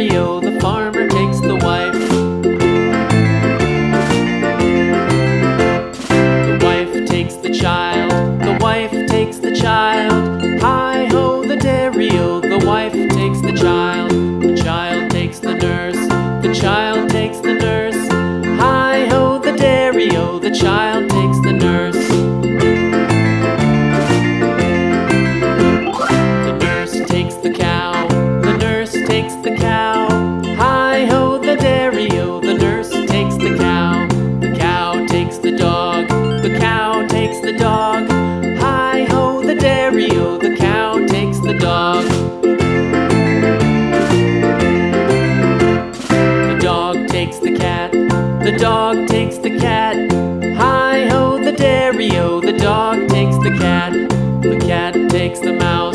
dairy-o, the farmer takes the wife. The wife takes the child, the wife takes the child. Hi-ho, the dairy-o, the wife takes the child. The child takes the nurse, the child takes the nurse. Hi-ho, the dairy-o, the child takes the nurse. The nurse takes the cow, the nurse takes the cow. Hi-ho, the dairy-o, the nurse takes the cow. The cow takes the dog, the cow takes the dog. Hi-ho, the dairy-o, the cow takes the dog. The dog takes the cat, the dog takes the cat. Hi-ho, the dairy-o, the dog takes the cat. The cat takes the mouse,